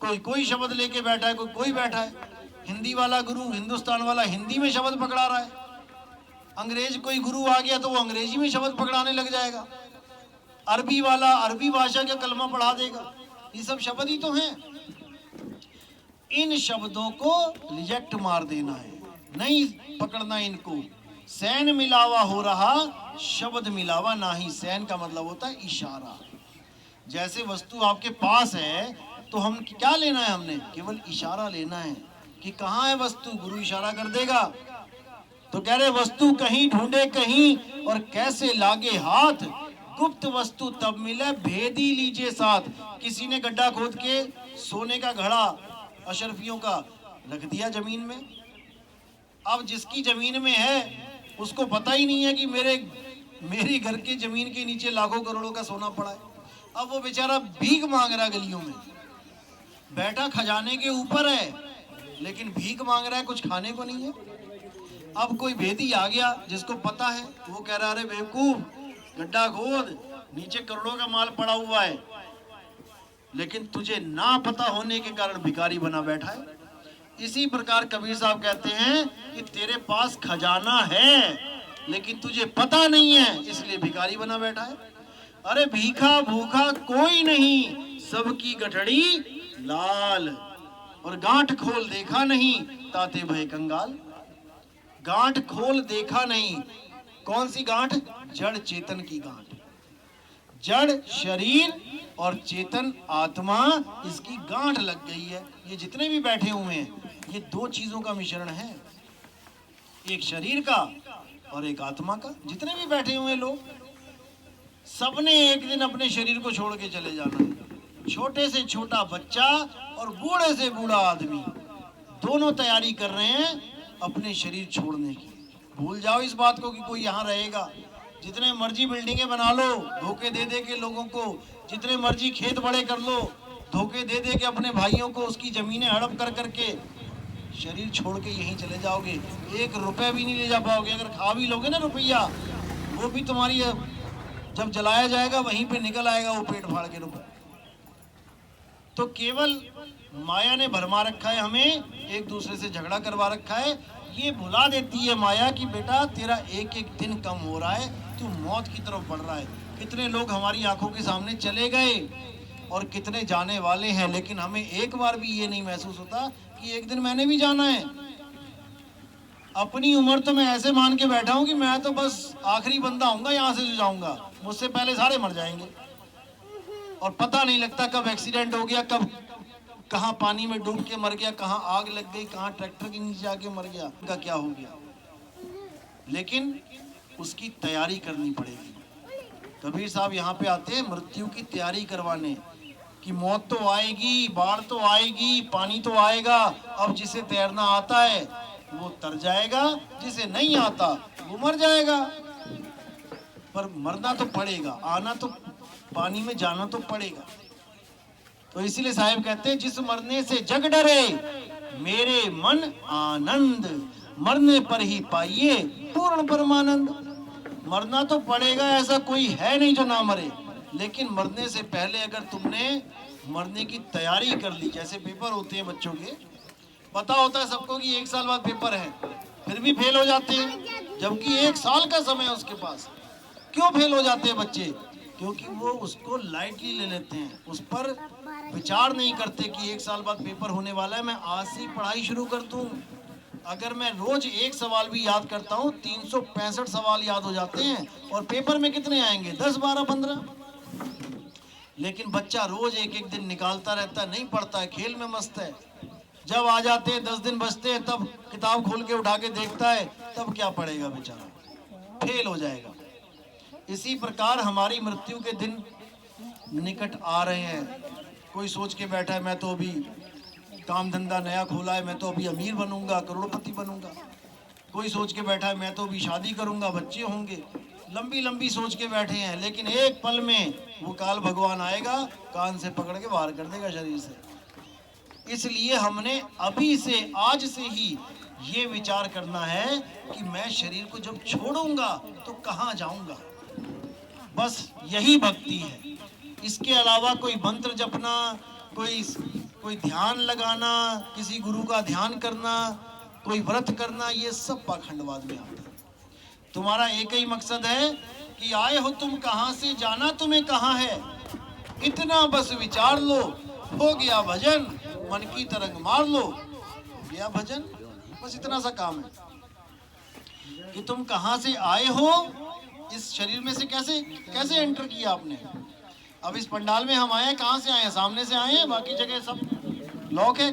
कोई शब्द लेके बैठा है, कोई बैठा है। हिंदी वाला गुरु, हिंदुस्तान वाला हिंदी में शब्द पकड़ा रहा है। अंग्रेज कोई गुरु आ गया तो वो अंग्रेजी में शब्द पकड़ाने लग जाएगा। अरबी वाला अरबी भाषा का कलमा पढ़ा देगा। ये सब शब्द ही तो हैं। इन शब्दों को रिजेक्ट मार देना है, नहीं पकड़ना इनको। सैन मिलावा हो रहा शब्द मिलावा नाही। सैन का मतलब होता है इशारा। जैसे वस्तु आपके पास है तो हम क्या लेना है, हमने केवल इशारा लेना है कि कहाँ है वस्तु। गुरु इशारा कर देगा। तो कह रहे वस्तु कहीं ढूंढे कहीं और कैसे लागे हाथ, गुप्त वस्तु तब मिले भेदी लीजिए साथ। किसी ने गड्ढा खोद के सोने का घड़ा अशरफियों का रख दिया जमीन में। अब जिसकी जमीन में है उसको पता ही नहीं है कि मेरे घर के जमीन के नीचे लाखों करोड़ों का सोना पड़ा है। अब वो बेचारा भीख मांग रहा है गलियों में, बैठा खजाने के ऊपर है लेकिन भीख मांग रहा है, कुछ खाने को नहीं है। अब कोई भेदी आ गया जिसको पता है, वो कह रहा अरे बेवकूफ, गड्ढा खोद, नीचे करोड़ों का माल पड़ा हुआ है, लेकिन तुझे ना पता होने के कारण भिखारी बना बैठा है। इसी प्रकार कबीर साहब कहते हैं कि तेरे पास खजाना है लेकिन तुझे पता नहीं है, इसलिए भिखारी बना बैठा है। अरे भीखा भूखा कोई नहीं, सबकी गठड़ी लाल, और गांठ खोल देखा नहीं, ताते भय कंगाल। गांठ खोल देखा नहीं, कौन सी गांठ? जड़ चेतन की गांठ। जड़ शरीर और चेतन आत्मा, इसकी गांठ लग गई है। ये जितने भी बैठे हुए हैं, ये दो चीजों का मिश्रण है, एक शरीर का और एक आत्मा का। जितने भी बैठे हुए लोग, सबने एक दिन अपने शरीर को छोड़ के चले जाना है। छोटे से छोटा बच्चा और बूढ़े से बूढ़ा आदमी, दोनों तैयारी कर रहे हैं अपने शरीर छोड़ने की। भूल जाओ इस बात को कि कोई यहाँ रहेगा। जितने मर्जी बिल्डिंगें बना लो धोखे दे दे के लोगों को, जितने मर्जी खेत बड़े कर लो धोखे दे दे के अपने भाइयों को, उसकी जमीनें हड़प कर करके शरीर छोड़ के यहीं चले जाओगे। एक रुपया भी नहीं ले जा पाओगे। अगर खा भी लोगे ना रुपया, वो भी तुम्हारी जब जलाया जाएगा वहीं पे निकल आएगा वो पेट फाड़ के रुपया। तो केवल माया ने भरमा रखा है हमें, एक दूसरे से झगड़ा करवा रखा है। ये भुला देती है माया कि बेटा तेरा एक एक दिन कम हो रहा है, तू मौत की तरफ बढ़ रहा है। कितने लोग हमारी आंखों के सामने चले गए और कितने जाने वाले हैं, लेकिन हमें एक बार भी ये नहीं महसूस होता कि एक दिन मैंने भी जाना है। अपनी उम्र तो मैं ऐसे मान के बैठा हूं कि मैं तो बस आखिरी बंदा हूंगा यहाँ से जो जाऊंगा, मुझसे पहले सारे मर जाएंगे। और पता नहीं लगता कब एक्सीडेंट हो गया, कब कहाँ पानी में डूब के मर गया, कहाँ आग लग गई, कहाँ ट्रैक्टर के नीचे जाके मर गया, उनका क्या हो गया। लेकिन उसकी तैयारी करनी पड़ेगी। कबीर साहब यहाँ पे आते हैं मृत्यु की तैयारी करवाने, कि मौत तो आएगी, बाढ़ तो आएगी, पानी तो आएगा। अब जिसे तैरना आता है वो तर जाएगा, जिसे नहीं आता वो मर जाएगा। पर मरना तो पड़ेगा, आना तो, पानी में जाना तो पड़ेगा। तो इसीलिए साहिब कहते हैं, जिस मरने से जग डरे मेरे मन आनंद, मरने पर ही पाइए पूर्ण परमानंद। मरना तो पड़ेगा, ऐसा कोई है नहीं जो ना मरे। लेकिन मरने से पहले अगर तुमने मरने की तैयारी कर ली, जैसे पेपर होते हैं बच्चों के, पता होता है सबको कि 1 साल बाद पेपर है, फिर भी फेल हो जाते हैं, जबकि 1 साल का समय है उसके पास। क्यों फेल हो जाते हैं बच्चे? क्योंकि वो उसको लाइटली ले लेते हैं, उस पर विचार नहीं करते कि 1 साल बाद पेपर होने वाला है, मैं आज से पढ़ाई शुरू कर दूं। अगर मैं रोज एक सवाल भी याद करता हूँ, 365 सवाल याद हो जाते हैं। और पेपर में कितने आएंगे? 10, 12, 15। लेकिन बच्चा रोज एक एक दिन निकालता रहता है, नहीं पढ़ता है, खेल में मस्त है। जब आ जाते हैं 10 दिन बचते हैं, तब किताब खोल के उठा के देखता है, तब क्या पढ़ेगा बेचारा, फेल हो जाएगा। इसी प्रकार हमारी मृत्यु के दिन निकट आ रहे हैं। कोई सोच के बैठा है मैं तो अभी काम धंधा नया खोला है, मैं तो अभी अमीर बनूंगा, करोड़पति बनूंगा। कोई सोच के बैठा है मैं तो अभी शादी करूंगा, बच्चे होंगे। लंबी लंबी सोच के बैठे हैं, लेकिन एक पल में वो काल भगवान आएगा, कान से पकड़ के बाहर कर देगा शरीर से। इसलिए हमने अभी से, आज से ही ये विचार करना है कि मैं शरीर को जब छोड़ूंगा तो कहाँ जाऊंगा। बस यही भक्ति है। इसके अलावा कोई मंत्र जपना, कोई ध्यान लगाना, किसी गुरु का ध्यान करना, कोई व्रत करना, ये सब पाखंडवाद में आता है। तुम्हारा एक ही मकसद है कि आए हो तुम कहाँ से, जाना तुम्हें कहाँ है। इतना बस विचार लो, हो गया भजन, मन की तरंग मार लो, गया भजन। बस इतना सा काम है कि तुम कहाँ से आए हो, इस शरीर में से कैसे एंटर किया आपने। अब इस पंडाल में हम आए हैं, कहाँ से आए हैं? सामने से आए हैं, बाकी जगह सब लॉक है,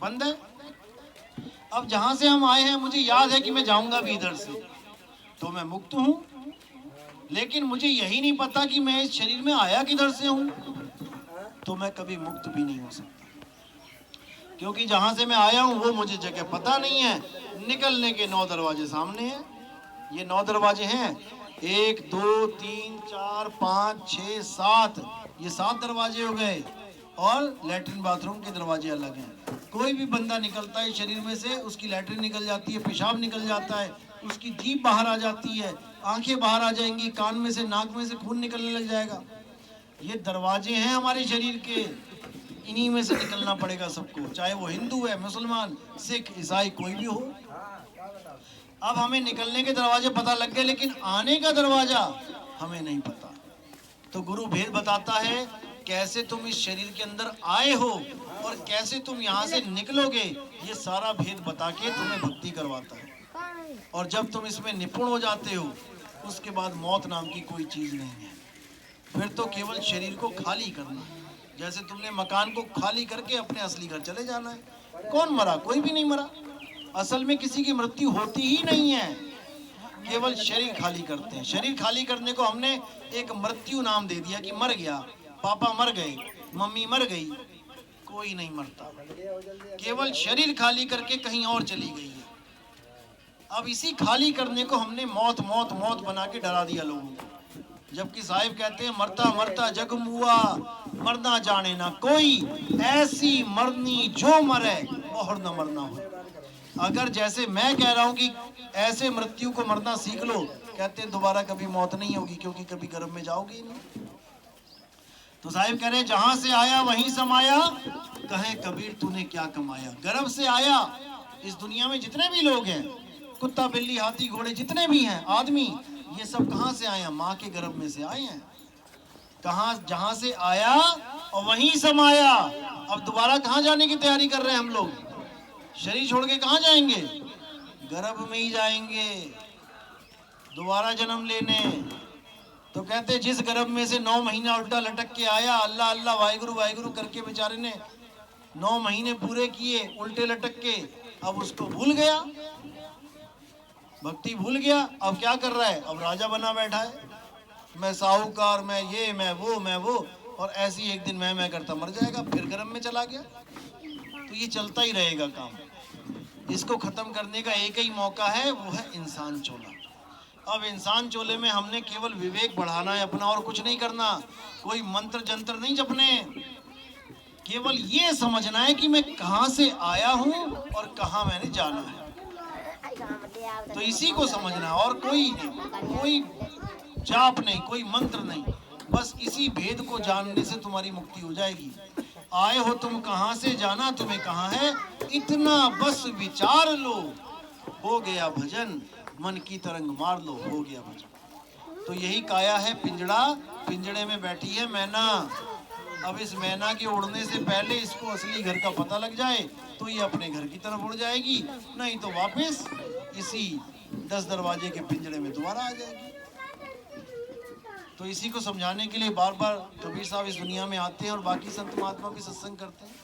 बंद है। अब जहाँ से हम आए हैं, मुझे याद है कि मैं जाऊंगा भी इधर से, तो मैं मुक्त हूँ। लेकिन मुझे यही नहीं पता कि मैं इस शरीर में आया किधर से हूँ, तो मैं कभी मुक्त भी नहीं हो सकता। क्योंकि जहाँ से मैं आया हूँ वो मुझे जगह पता नहीं है। निकलने के 9 दरवाजे सामने हैं। ये 9 दरवाजे हैं, 1, 2, 3, 4, 5, 6, 7, ये 7 दरवाजे हो गए। और लैट्रिन बाथरूम के दरवाजे अलग हैं। कोई भी बंदा निकलता है शरीर में से, उसकी लैट्रिन निकल जाती है, पेशाब निकल जाता है, उसकी जीभ बाहर आ जाती है, आंखें बाहर आ जाएंगी, कान में से, नाक में से खून निकलने लग जाएगा। ये दरवाजे हैं हमारे शरीर के, इन्हीं में से निकलना पड़ेगा सबको, चाहे वो हिंदू है, मुसलमान, सिख, ईसाई, कोई भी हो। अब हमें निकलने के दरवाजे पता लग गए, लेकिन आने का दरवाजा हमें नहीं पता। तो गुरु भेद बताता है कैसे तुम इस शरीर के अंदर आए हो और कैसे तुम यहाँ से निकलोगे, ये सारा भेद बता के तुम्हें भक्ति करवाता है। और जब तुम इसमें निपुण हो जाते हो, उसके बाद मौत नाम की कोई चीज नहीं है। फिर तो केवल शरीर को खाली करना है, जैसे तुमने मकान को खाली करके अपने असली घर चले जाना है। कौन मरा? कोई भी नहीं मरा। असल में किसी की मृत्यु होती ही नहीं है, केवल शरीर खाली करते हैं। शरीर खाली करने को हमने एक मृत्यु नाम दे दिया कि मर गया, पापा मर गए, मम्मी मर गई। कोई नहीं मरता, केवल शरीर खाली करके कहीं और चली गई है। अब इसी खाली करने को हमने मौत मौत मौत बना के डरा दिया लोगों को। जबकि साहिब कहते हैं मरता मरता जग मुआ, मरना जाने ना कोई, ऐसी मरनी जो मरे और न मरना हो। अगर जैसे मैं कह रहा हूं कि ऐसे मृत्यु को मरना सीख लो, कहते हैं दोबारा कभी मौत नहीं होगी, क्योंकि कभी गर्भ में जाओगे ही नहीं। तो साहिब कह रहे हैं जहां से आया वहीं समाया, कहे कबीर तूने क्या कमाया। गर्भ से आया। इस दुनिया में जितने भी लोग हैं, कुत्ता बिल्ली हाथी घोड़े जितने भी हैं आदमी, ये सब कहां से आए हैं? माँ के गर्भ में से आए हैं। कहां? जहां से आया और वहीं समाया। अब दोबारा कहां जाने की तैयारी कर रहे हैं हम लोग? शरीर छोड़ के कहां जाएंगे? गर्भ में ही जाएंगे दोबारा जन्म लेने। तो कहते जिस गर्भ में से 9 महीना उल्टा लटक के आया, अल्लाह अल्लाह वाहिगुरु वाहिगुरु करके बेचारे ने 9 महीने पूरे किए उल्टे लटक के, अब उसको भूल गया, भक्ति भूल गया। अब क्या कर रहा है? अब राजा बना बैठा है, मैं साहूकार, मैं ये, मैं वो, और ऐसी एक दिन मैं करता मर जाएगा, फिर गर्भ में चला गया। तो ये चलता ही रहेगा काम। इसको खत्म करने का एक ही मौका है, वो है इंसान चोला। अब इंसान चोले में हमने केवल विवेक बढ़ाना है अपना, और कुछ नहीं करना। कोई मंत्र जंत्र नहीं जपने, केवल ये समझना है कि मैं कहां से आया हूं और कहां मैंने जाना है। तो इसी को समझना है, और कोई नहीं, कोई जाप नहीं, कोई मंत्र नहीं। बस इसी भेद को जानने से तुम्हारी मुक्ति हो जाएगी। आए हो तुम कहां से, जाना तुम्हें कहां है, इतना बस विचार लो, हो गया भजन, मन की तरंग मार लो, हो गया भजन। तो यही काया है पिंजड़ा, पिंजड़े में बैठी है मैना। अब इस मैना के उड़ने से पहले इसको असली घर का पता लग जाए तो ये अपने घर की तरफ उड़ जाएगी, नहीं तो वापस इसी 10 दरवाजे के पिंजड़े में दोबारा आ जाएगी। तो इसी को समझाने के लिए बार बार कबीर साहब इस दुनिया में आते हैं और बाकी संत महात्मा भी सत्संग करते हैं।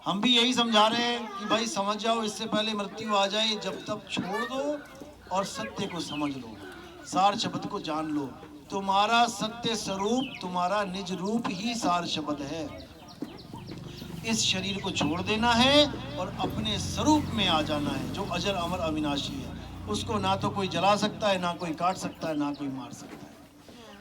हम भी यही समझा रहे हैं कि भाई समझ जाओ, इससे पहले मृत्यु आ जाए, जब तक छोड़ दो और सत्य को समझ लो, सार शब्द को जान लो। तुम्हारा सत्य स्वरूप, तुम्हारा निज रूप ही सार शब्द है। इस शरीर को छोड़ देना है और अपने स्वरूप में आ जाना है, जो अजर अमर अविनाशी है। उसको ना तो कोई जला सकता है, ना कोई काट सकता है, ना कोई मार सकता है।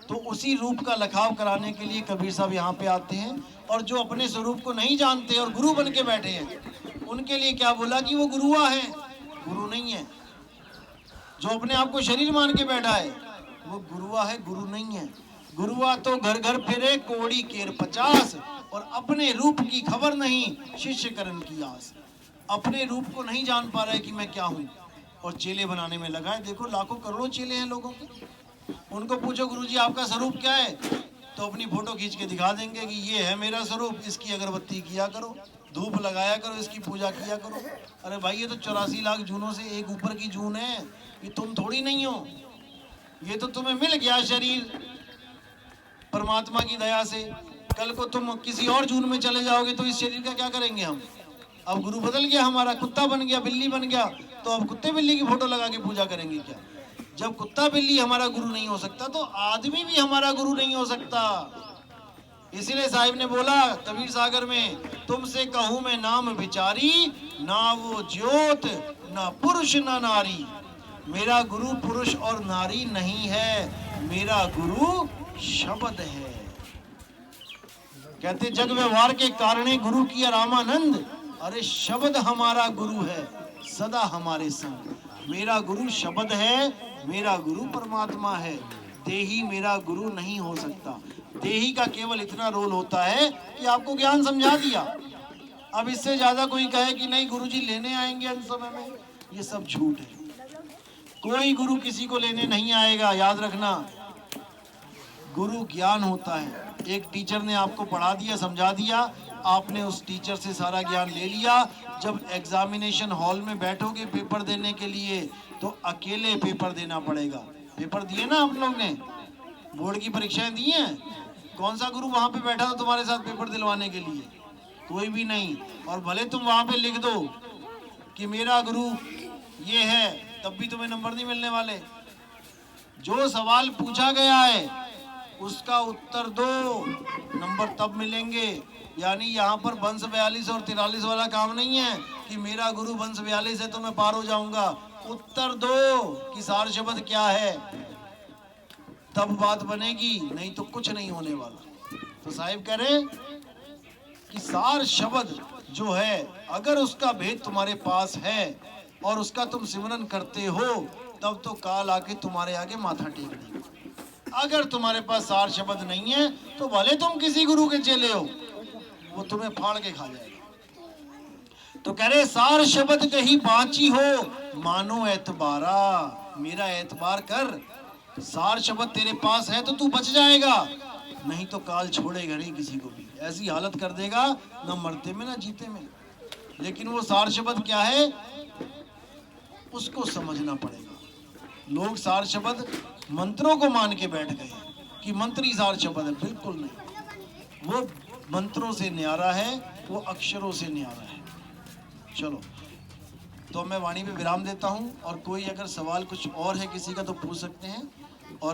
तो उसी रूप का लखाव कराने के लिए कबीर साहब यहाँ पे आते हैं। और जो अपने स्वरूप को नहीं जानते और गुरु बन के बैठे हैं, उनके लिए क्या बोला कि वो गुरुआ है? गुरु नहीं है। जो अपने आप को शरीर मान के बैठा है वो गुरुआ है, गुरु नहीं है। गुरुआ तो घर घर फिरे कोड़ी केर 50, और अपने रूप की खबर नहीं, शिष्य करण की आस। अपने रूप को नहीं जान पा रहा है कि मैं क्या हूँ, और चेले बनाने में लगा है। देखो लाखों करोड़ों चेले हैं लोगों के। उनको पूछो गुरुजी आपका स्वरूप क्या है, तो अपनी फोटो खींच के दिखा देंगे कि ये है मेरा स्वरूप, इसकी अगरबत्ती किया करो, धूप लगाया करो, इसकी पूजा किया करो। अरे भाई ये तो 84 लाख जूनों से एक ऊपर की जून है, ये तुम थोड़ी नहीं हो। ये तो तुम्हें मिल गया शरीर परमात्मा की दया से। कल को तुम किसी और जून में चले जाओगे तो इस शरीर का क्या करेंगे हम? अब गुरु बदल गया हमारा, कुत्ता बन गया, बिल्ली बन गया, तो अब कुत्ते बिल्ली की फोटो लगा के पूजा करेंगे क्या? जब कुत्ता बिल्ली हमारा गुरु नहीं हो सकता तो आदमी भी हमारा गुरु नहीं हो सकता। इसीलिए साहिब ने बोला कबीर सागर में, तुमसे कहूं मैं नाम विचारी, ना वो ज्योत ना पुरुष ना नारी। मेरा गुरु पुरुष और नारी नहीं है, मेरा गुरु शब्द है। कहते जग व्यवहार के कारणे गुरु की रामानंद। अरे शब्द हमारा गुरु है, सदा हमारे संग। मेरा गुरु शब्द है, मेरा गुरु परमात्मा है। देही मेरा गुरु नहीं हो सकता। देही का केवल इतना रोल होता है कि आपको ज्ञान समझा दिया। अब इससे ज्यादा कोई कहे कि नहीं गुरुजी लेने आएंगे अंत समय में, ये सब झूठ है। कोई गुरु किसी को लेने नहीं आएगा, याद रखना। गुरु ज्ञान होता है। एक टीचर ने आपको पढ़ा दिया, समझा दिया, आपने उस टीचर से सारा ज्ञान ले लिया। जब एग्जामिनेशन हॉल में बैठोगे पेपर देने के लिए तो अकेले पेपर देना पड़ेगा। पेपर दिए ना आप लोग ने, बोर्ड की परीक्षाएं दी हैं, कौन सा गुरु वहां पे बैठा था तुम्हारे साथ पेपर दिलवाने के लिए? कोई भी नहीं। और भले तुम वहां पे लिख दो कि मेरा गुरु ये है, तब भी तुम्हें नंबर नहीं मिलने वाले। जो सवाल पूछा गया है उसका उत्तर दो, नंबर तब मिलेंगे। यानी यहाँ पर वंश 42 और 43 वाला काम नहीं है कि मेरा गुरु वंश 42 है तो मैं पार हो जाऊंगा। उत्तर दो कि सार शब्द क्या है, तब बात बनेगी, नहीं तो कुछ नहीं होने वाला। तो साहिब कह रहे कि सार शब्द जो है, अगर उसका भेद तुम्हारे पास है और उसका तुम सिमरन करते हो, तब तो काल आके तुम्हारे आगे माथा टेक देगा। अगर तुम्हारे पास सार शब्द नहीं है तो भले तुम किसी गुरु के चेले हो, वो तुम्हें फाड़ के खा जाएगा। तो कह रहे सार शब्द कहीं बाची हो, मानो एतबारा, मेरा एतबार कर। सार शब्द तेरे पास है तो तू बच जाएगा, नहीं तो काल छोड़ेगा नहीं किसी को भी। ऐसी हालत कर देगा, ना मरते में ना जीते में। लेकिन वो सार शब्द क्या है उसको समझना पड़ेगा। लोग सार शब्द मंत्रों को मान के बैठ गए कि मंत्र ही सार शब्द है। बिल्कुल नहीं, वो मंत्रों से न्यारा है, वो अक्षरों से न्यारा है। चलो, तो मैं वाणी पे विराम देता हूं, और कोई अगर सवाल कुछ और है किसी का तो पूछ सकते हैं। और